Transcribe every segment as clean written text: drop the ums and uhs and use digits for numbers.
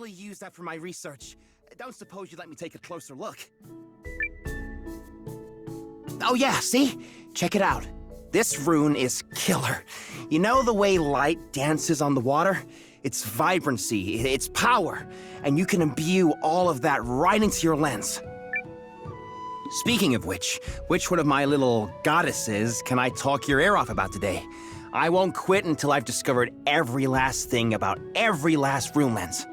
really use that for my research. Don't suppose you'd let me take a closer look. Oh yeah, see? Check it out. This rune is killer. You know the way light dances on the water? It's vibrancy, it's power, and you can imbue all of that right into your lens. Speaking of which one of my little goddesses can I talk your ear off about today? I won't quit until I've discovered every last thing about every last rune lens.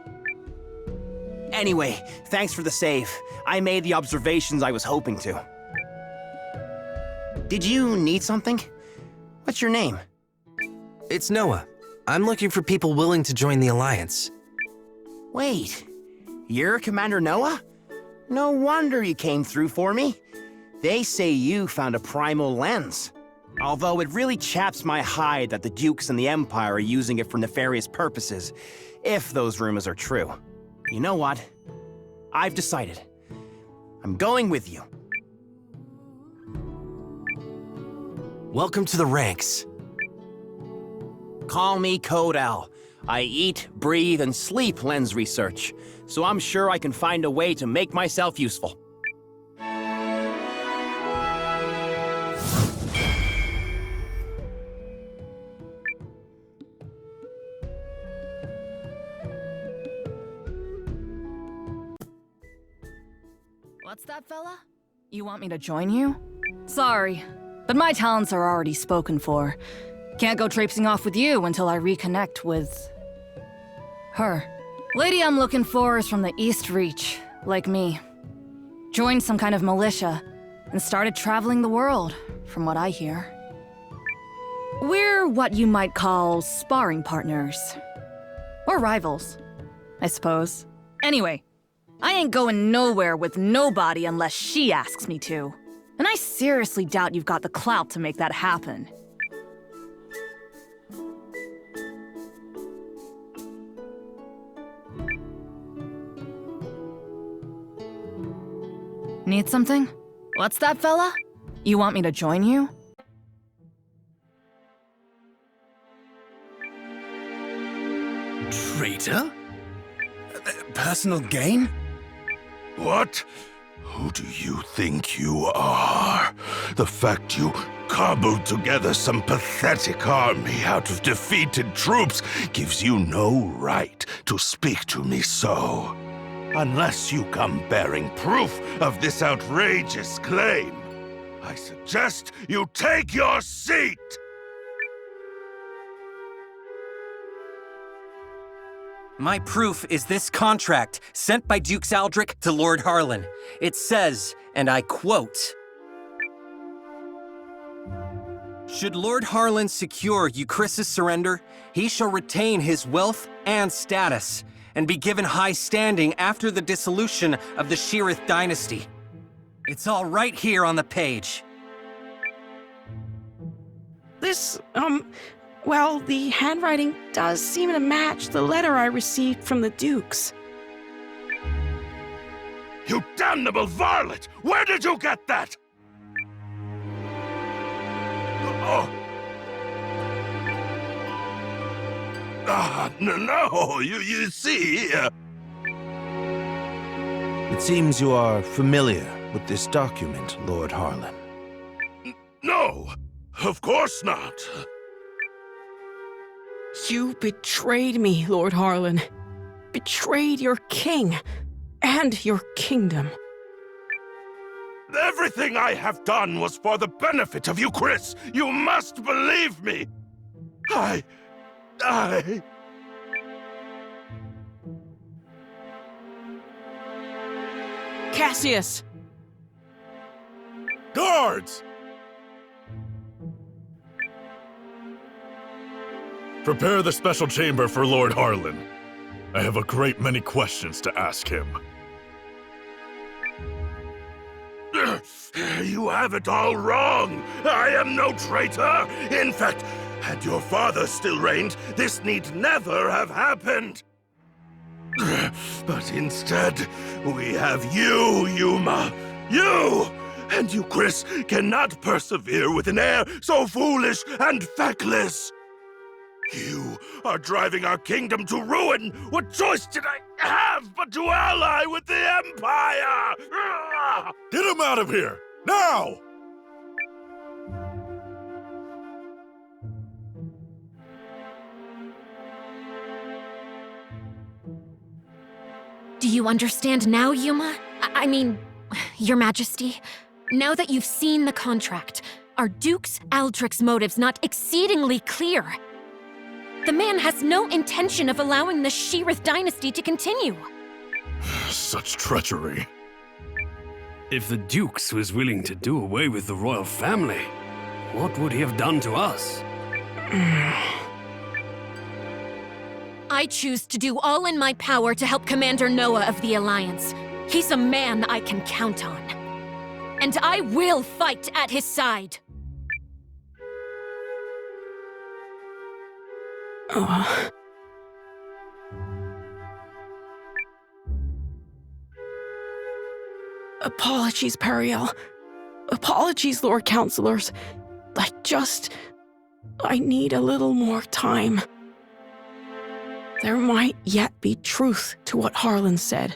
Anyway, thanks for the save. I made the observations I was hoping to. Did you need something? What's your name? It's Noah. I'm looking for people willing to join the Alliance. Wait, you're Commander Noah? No wonder you came through for me. They say you found a primal lens. Although it really chaps my hide that the Dukes and the Empire are using it for nefarious purposes, if those rumors are true. You know what? I've decided. I'm going with you. Welcome to the ranks. Call me Code L. I eat, breathe, and sleep lens research, so I'm sure I can find a way to make myself useful. What's that, fella? You want me to join you? Sorry, but my talents are already spoken for. Can't go traipsing off with you until I reconnect with... her. Lady I'm looking for is from the East Reach, like me. Joined some kind of militia, and started traveling the world, from what I hear. We're what you might call sparring partners. Or rivals, I suppose. Anyway, I ain't going nowhere with nobody unless she asks me to. And I seriously doubt you've got the clout to make that happen. Need something? What's that, fella? You want me to join you? Traitor? Personal gain? What? Who do you think you are? The fact you cobbled together some pathetic army out of defeated troops gives you no right to speak to me so. Unless you come bearing proof of this outrageous claim, I suggest you take your seat! My proof is this contract sent by Dukes Aldrich to Lord Harlan. It says, and I quote, "Should Lord Harlan secure Euchris's surrender, he shall retain his wealth and status, and be given high standing after the dissolution of the Sheerith dynasty." It's all right here on the page. Well, the handwriting does seem to match the letter I received from the Dukes. You damnable varlet! Where did you get that? Oh. No, you see... It seems you are familiar with this document, Lord Harlan. No, of course not. You betrayed me, Lord Harlan. Betrayed your king and your kingdom. Everything I have done was for the benefit of you, Chris. You must believe me. Cassius! Guards! Prepare the special chamber for Lord Harlan. I have a great many questions to ask him. You have it all wrong. I am no traitor. In fact, had your father still reigned, this need never have happened. But instead, we have you, Yuma. You! And you, Chris, cannot persevere with an heir so foolish and feckless. You are driving our kingdom to ruin! What choice did I have but to ally with the Empire? Get him out of here! Now! Do you understand now, Yuma? I mean, Your Majesty? Now that you've seen the contract, are Duke's Aldrich's motives not exceedingly clear? The man has no intention of allowing the Sheerith dynasty to continue. Such treachery. If the Dukes was willing to do away with the royal family, what would he have done to us? I choose to do all in my power to help Commander Noah of the Alliance. He's a man I can count on. And I will fight at his side. Apologies, Periel. Apologies, Lord Counselors. I need a little more time. There might yet be truth to what Harlan said.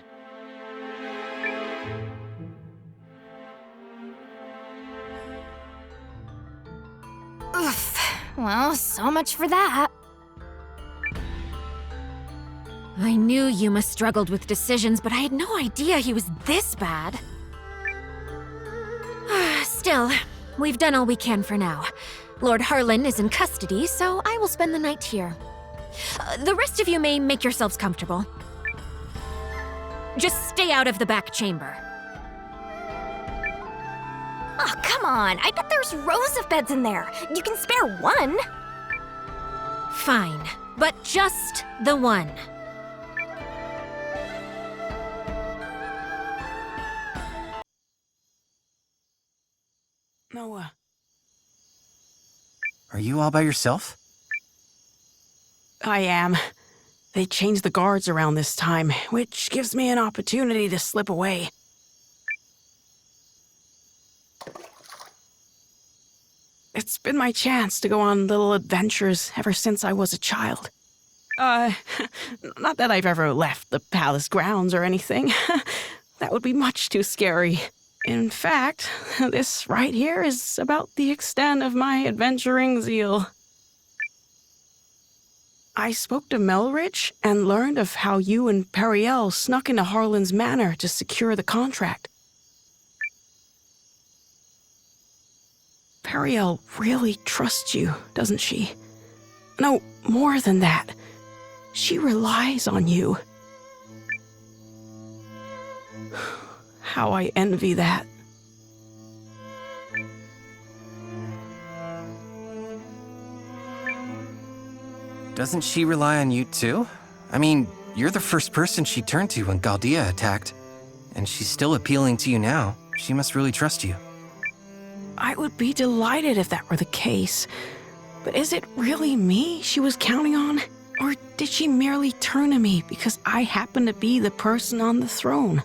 Oof. Well, so much for that. I knew Yuma struggled with decisions, but I had no idea he was this bad. Still, we've done all we can for now. Lord Harlan is in custody, so I will spend the night here. The rest of you may make yourselves comfortable. Just stay out of the back chamber. Oh, come on. I bet there's rows of beds in there. You can spare one. Fine, but just the one. Noah. Are you all by yourself? I am. They changed the guards around this time, which gives me an opportunity to slip away. It's been my chance to go on little adventures ever since I was a child. Not that I've ever left the palace grounds or anything. That would be much too scary. In fact, this right here is about the extent of my adventuring zeal. I spoke to Melrich and learned of how you and Periel snuck into Harlan's manor to secure the contract. Periel really trusts you, doesn't she? No, more than that. She relies on you. How I envy that. Doesn't she rely on you too? I mean, you're the first person she turned to when Galdea attacked. And she's still appealing to you now. She must really trust you. I would be delighted if that were the case. But is it really me she was counting on? Or did she merely turn to me because I happen to be the person on the throne?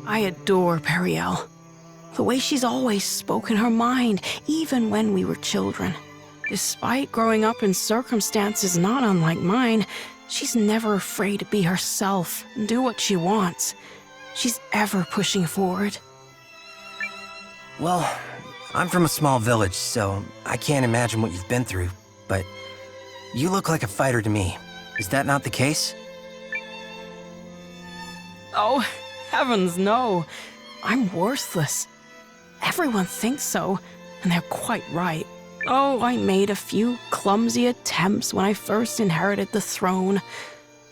I adore Periel. The way she's always spoken her mind, even when we were children. Despite growing up in circumstances not unlike mine, she's never afraid to be herself and do what she wants. She's ever pushing forward. Well, I'm from a small village, so I can't imagine what you've been through, but you look like a fighter to me. Is that not the case? Oh, heavens no. I'm worthless. Everyone thinks so, and they're quite right. Oh, I made a few clumsy attempts when I first inherited the throne,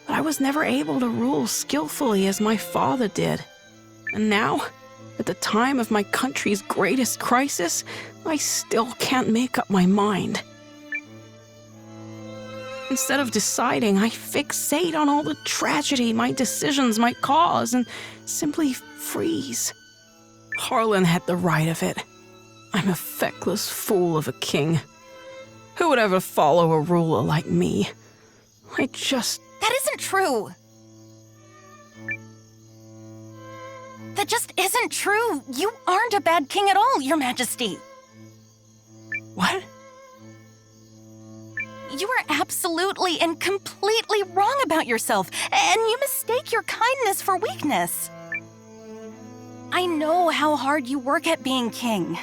but I was never able to rule skillfully as my father did. And now, at the time of my country's greatest crisis, I still can't make up my mind. Instead of deciding, I fixate on all the tragedy my decisions might cause and simply freeze. Harlan had the right of it. I'm a feckless fool of a king. Who would ever follow a ruler like me? That isn't true. That just isn't true. You aren't a bad king at all, Your Majesty. What? You are absolutely and completely wrong about yourself, and you mistake your kindness for weakness. I know how hard you work at being king.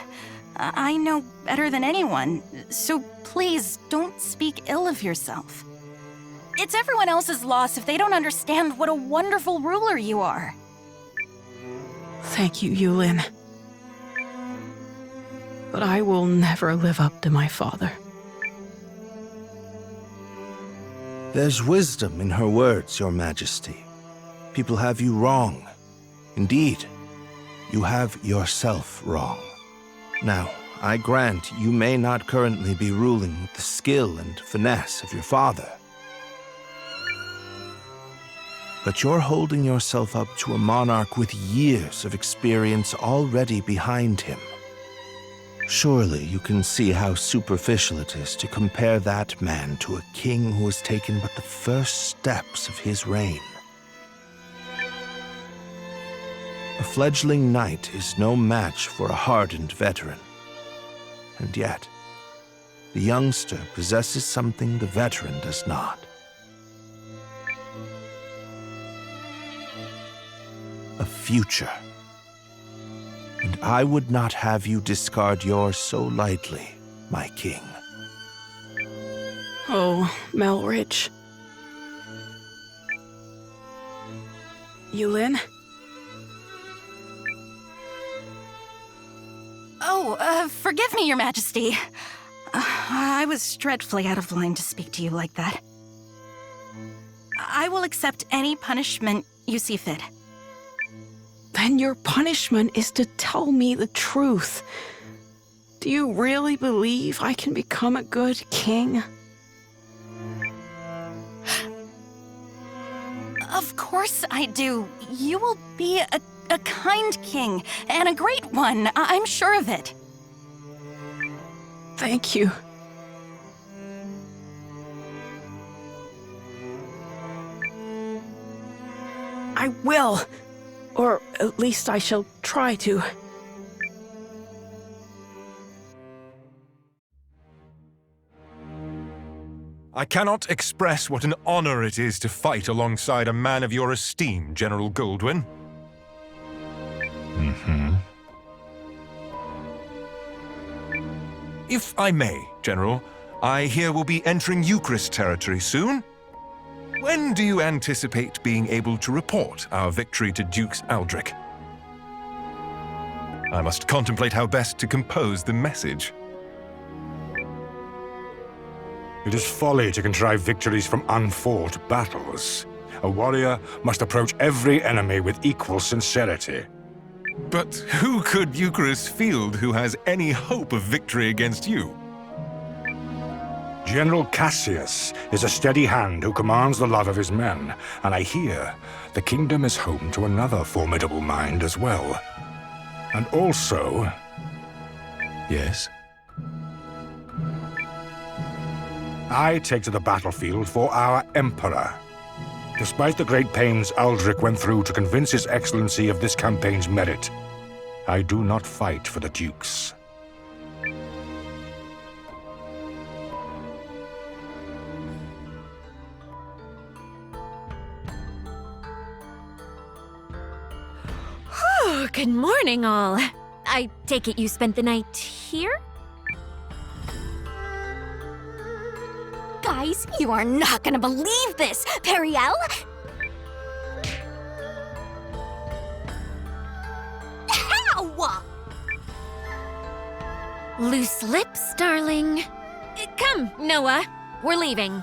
I know better than anyone, so please don't speak ill of yourself. It's everyone else's loss if they don't understand what a wonderful ruler you are. Thank you, Eiyuden. But I will never live up to my father. There's wisdom in her words, Your Majesty. People have you wrong. Indeed, you have yourself wrong. Now, I grant you may not currently be ruling with the skill and finesse of your father. But you're holding yourself up to a monarch with years of experience already behind him. Surely you can see how superficial it is to compare that man to a king who has taken but the first steps of his reign. A fledgling knight is no match for a hardened veteran. And yet, the youngster possesses something the veteran does not. A future. And I would not have you discard yours so lightly, my king. Oh, Melridge. Eiyuden? Oh, forgive me, Your Majesty. I was dreadfully out of line to speak to you like that. I will accept any punishment you see fit. Then your punishment is to tell me the truth. Do you really believe I can become a good king? Of course I do. You will be a kind king, and a great one. I'm sure of it. Thank you. I will. Or at least I shall try to. I cannot express what an honor it is to fight alongside a man of your esteem, General Goldwyn. If I may, General, I hear we'll be entering Eucharist territory soon. When do you anticipate being able to report our victory to Dukes Aldrich? I must contemplate how best to compose the message. It is folly to contrive victories from unfought battles. A warrior must approach every enemy with equal sincerity. But who could Eucharist field who has any hope of victory against you? General Cassius is a steady hand who commands the love of his men, and I hear the kingdom is home to another formidable mind as well. And also... Yes? I take to the battlefield for our Emperor. Despite the great pains Aldrich went through to convince His Excellency of this campaign's merit, I do not fight for the Dukes. Good morning, all. I take it you spent the night here? Guys, you are not gonna believe this! Periel? How? Loose lips, darling. Come, Noah. We're leaving.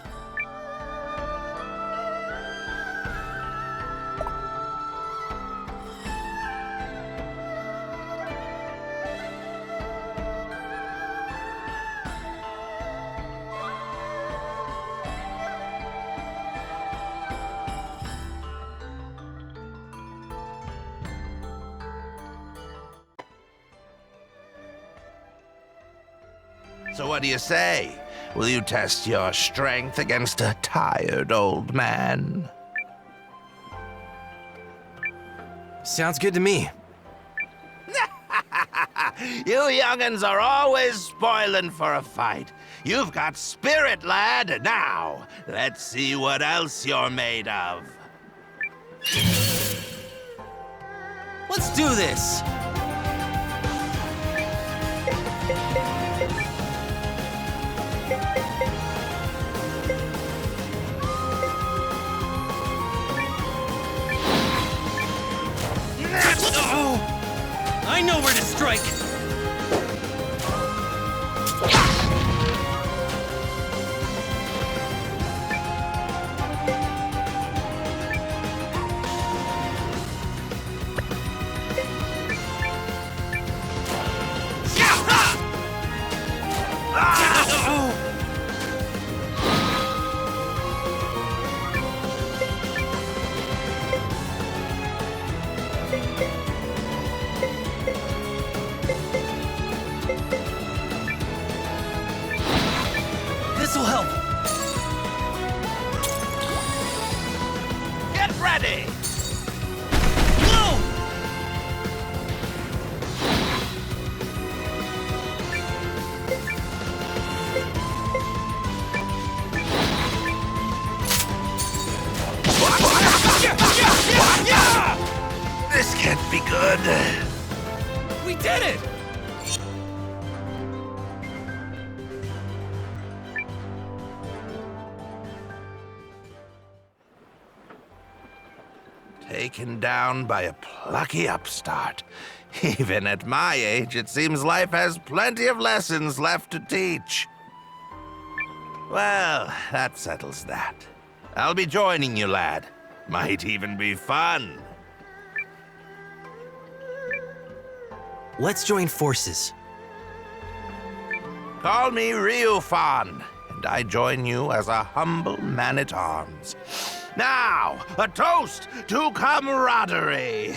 So what do you say? Will you test your strength against a tired old man? Sounds good to me. You young'uns are always spoiling for a fight. You've got spirit, lad. Now, let's see what else you're made of. Let's do this! Oh! I know where to strike! This'll help. Get ready! Whoa! This can't be good. We did it! Taken down by a plucky upstart. Even at my age, it seems life has plenty of lessons left to teach. Well, that settles that. I'll be joining you, lad. Might even be fun. Let's join forces. Call me Ryufan, and I join you as a humble man-at-arms. Now, a toast to camaraderie!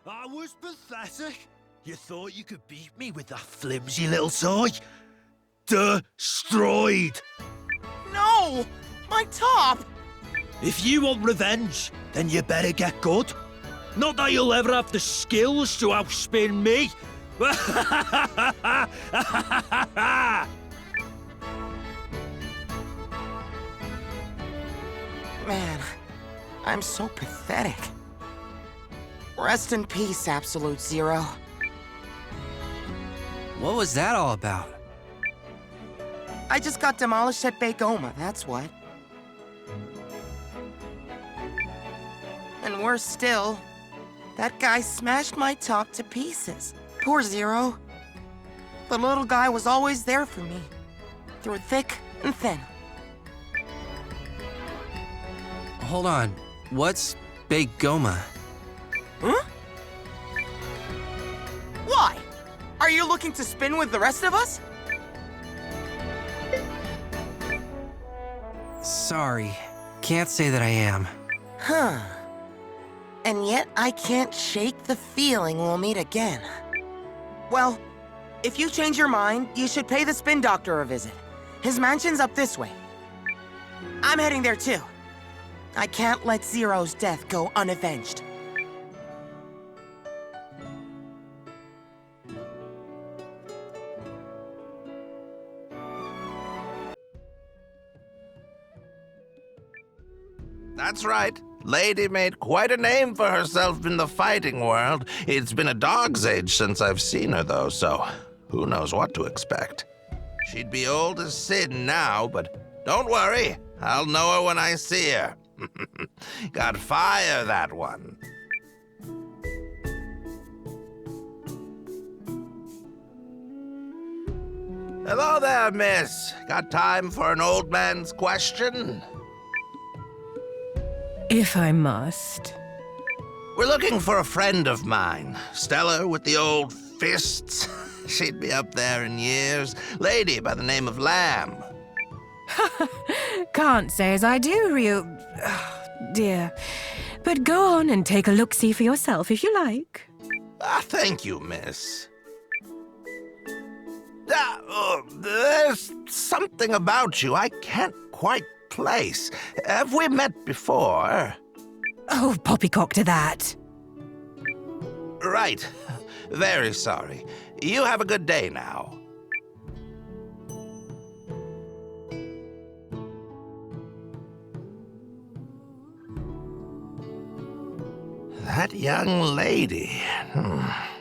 I was pathetic. You thought you could beat me with that flimsy little toy? Destroyed! No! My top! If you want revenge, then you better get good. Not that you'll ever have the skills to outspin me. Man, I'm so pathetic. Rest in peace, Absolute Zero. What was that all about? I just got demolished at Begoma, that's what. And worse still, that guy smashed my top to pieces. Poor Zero. The little guy was always there for me, through thick and thin. Hold on. What's Begoma? Huh? Why? Are you looking to spin with the rest of us? Sorry. Can't say that I am. Huh. And yet I can't shake the feeling we'll meet again. Well, if you change your mind, you should pay the Spin Doctor a visit. His mansion's up this way. I'm heading there too. I can't let Zero's death go unavenged. That's right. Lady made quite a name for herself in the fighting world. It's been a dog's age since I've seen her, though, so who knows what to expect. She'd be old as sin now, but don't worry. I'll know her when I see her. Got fire, that one. Hello there, miss. Got time for an old man's question? If I must. We're looking for a friend of mine. Stella with the old fists. She'd be up there in years. Lady by the name of Lamb. Can't say as I do, Ryu. Oh, dear. But go on and take a look-see for yourself if you like. Thank you, miss. There's something about you I can't quite place. Have we met before? Oh, poppycock to that. Right. Very sorry. You have a good day now. That young lady.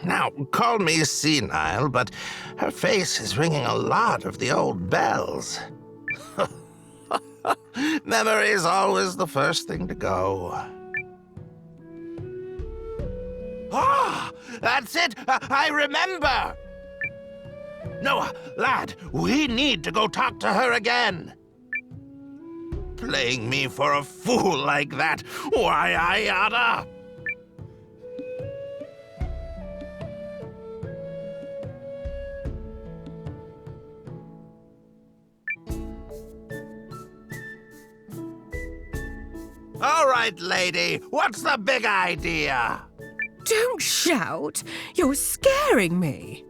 Now, call me senile, but her face is ringing a lot of the old bells. Memory's always the first thing to go. Ah, that's it! I remember! Noah, lad, we need to go talk to her again. Playing me for a fool like that, why, I oughta... All right, lady, what's the big idea? Don't shout. You're scaring me.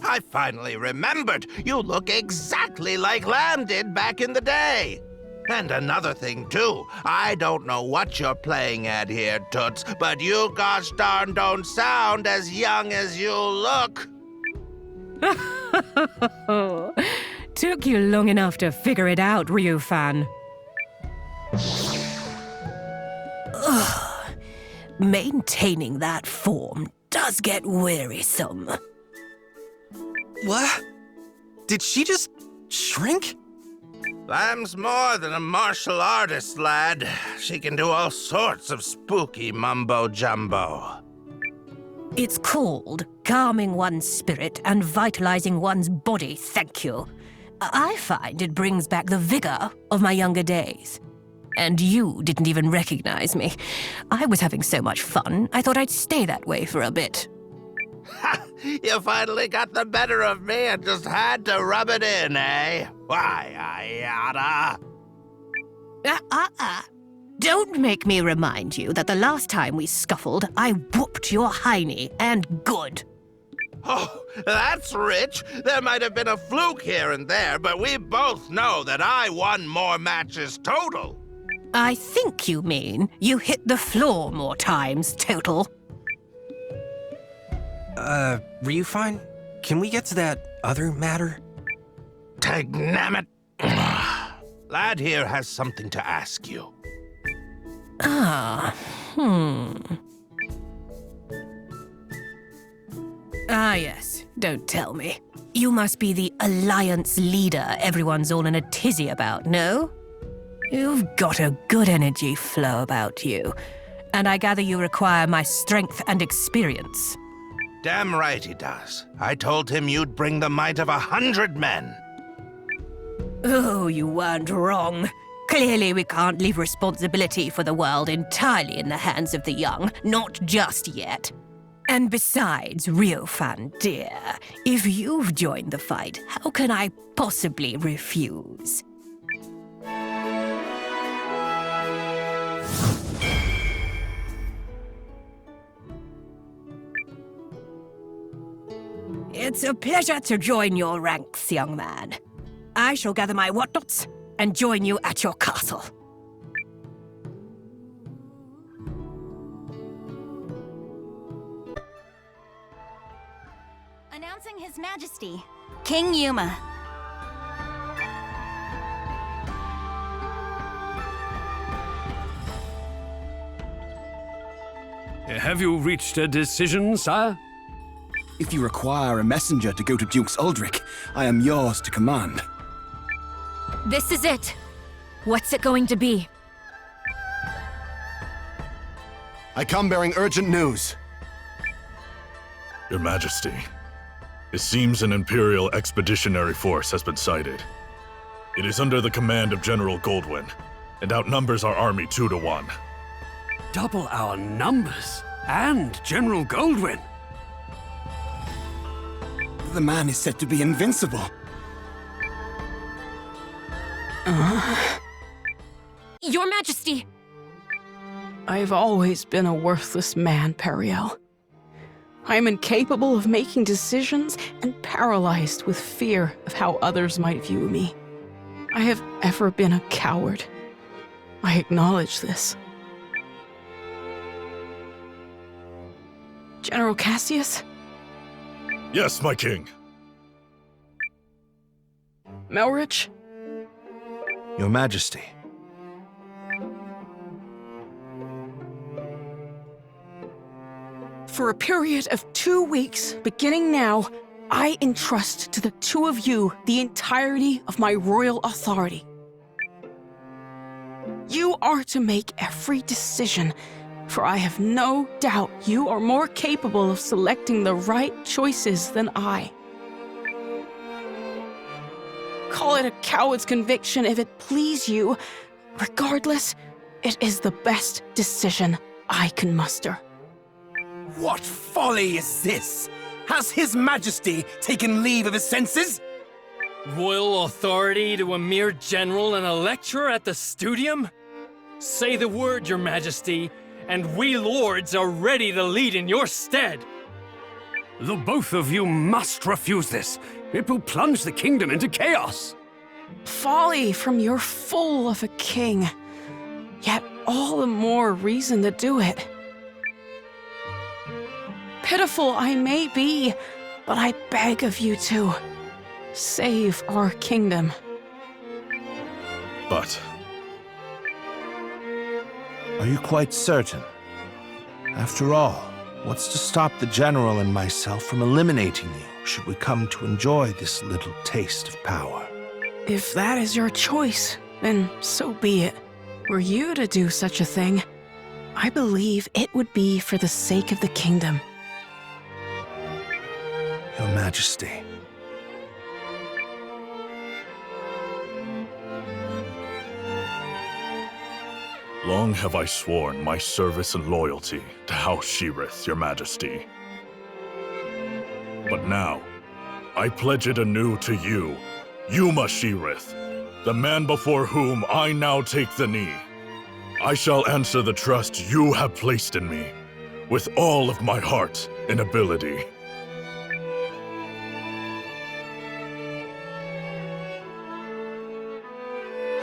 I finally remembered. You look exactly like Lamb did back in the day. And another thing, too. I don't know what you're playing at here, Toots, but you gosh darn don't sound as young as you look. Took you long enough to figure it out, Ryu fan. Ugh. Maintaining that form does get wearisome. What? Did she just shrink? Lamb's more than a martial artist, lad. She can do all sorts of spooky mumbo-jumbo. It's called calming one's spirit and vitalizing one's body, thank you. I find it brings back the vigor of my younger days. And you didn't even recognize me. I was having so much fun, I thought I'd stay that way for a bit. Ha! You finally got the better of me and just had to rub it in, eh? Why, I oughta... Don't make me remind you that the last time we scuffled, I whooped your hiney, and good. Oh, that's rich. There might have been a fluke here and there, but we both know that I won more matches total. I think you mean you hit the floor more times total. Ryu fine? Can we get to that other matter? Dagnammit. Lad here has something to ask you. Ah, yes, don't tell me. You must be the alliance leader everyone's all in a tizzy about, no? You've got a good energy flow about you, and I gather you require my strength and experience. Damn right he does. I told him you'd bring the might of 100 men. Oh, you weren't wrong. Clearly we can't leave responsibility for the world entirely in the hands of the young, not just yet. And besides, Ryofan dear, if you've joined the fight, how can I possibly refuse? It's a pleasure to join your ranks, young man. I shall gather my whatnots and join you at your castle. Announcing His Majesty, King Yuma. Have you reached a decision, sire? If you require a messenger to go to Duke's Uldric, I am yours to command. This is it. What's it going to be? I come bearing urgent news. Your Majesty, it seems an Imperial expeditionary force has been sighted. It is under the command of General Goldwyn, and outnumbers our army 2 to 1. Double our numbers, and General Goldwyn. The man is said to be invincible. Your Majesty! I've always been a worthless man, Periel. I am incapable of making decisions and paralyzed with fear of how others might view me. I have ever been a coward. I acknowledge this. General Cassius? Yes, my king. Melrich? Your Majesty. For a period of 2 weeks, beginning now, I entrust to the two of you the entirety of my royal authority. You are to make every decision, for I have no doubt you are more capable of selecting the right choices than I. Call it a coward's conviction if it please you. Regardless, it is the best decision I can muster. What folly is this? Has His Majesty taken leave of his senses? Royal authority to a mere general and a lecturer at the studium? Say the word, Your Majesty, and we lords are ready to lead in your stead. The both of you must refuse this. It will plunge the kingdom into chaos. Folly from your fool of a king. Yet all the more reason to do it. Pitiful I may be, but I beg of you to save our kingdom. But... Are you quite certain? After all, what's to stop the General and myself from eliminating you, should we come to enjoy this little taste of power? If that is your choice, then so be it. Were you to do such a thing, I believe it would be for the sake of the kingdom. Your Majesty. long have I sworn my service and loyalty to House Sheerith, Your Majesty. But now, I pledge it anew to you, Yuma Sheerith, the man before whom I now take the knee. I shall answer the trust you have placed in me, with all of my heart and ability.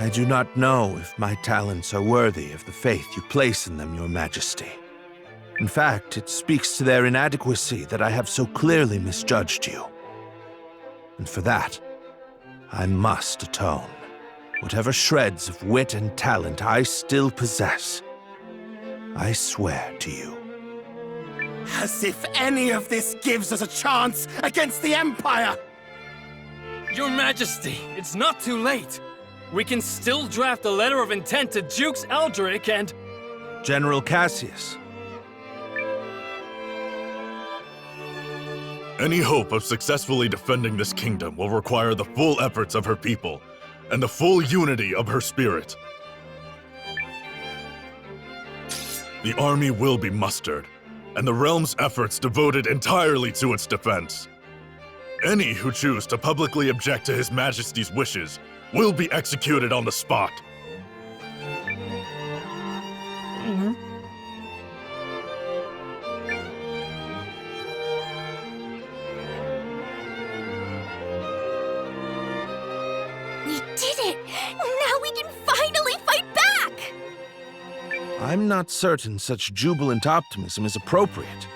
I do not know if my talents are worthy of the faith you place in them, Your Majesty. In fact, it speaks to their inadequacy that I have so clearly misjudged you. And for that, I must atone. Whatever shreds of wit and talent I still possess, I swear to you. As if any of this gives us a chance against the Empire! Your Majesty, it's not too late. We can still draft a letter of intent to Dukes Aldrich and... General Cassius. Any hope of successfully defending this kingdom will require the full efforts of her people and the full unity of her spirit. The army will be mustered, and the realm's efforts devoted entirely to its defense. Any who choose to publicly object to His Majesty's wishes will be executed on the spot. We did it! Now we can finally fight back! I'm not certain such jubilant optimism is appropriate.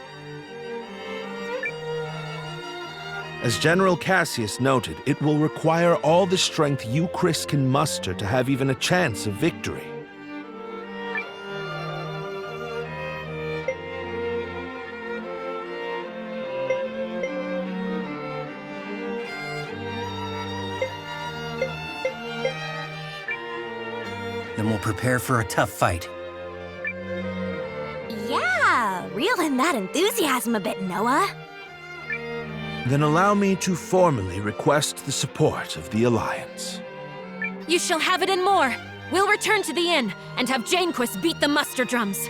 As General Cassius noted, it will require all the strength you, Chris, can muster to have even a chance of victory. Then we'll prepare for a tough fight. Yeah, reel in that enthusiasm a bit, Noah. Then allow me to formally request the support of the Alliance. You shall have it and more. We'll return to the inn and have Janequist beat the muster drums.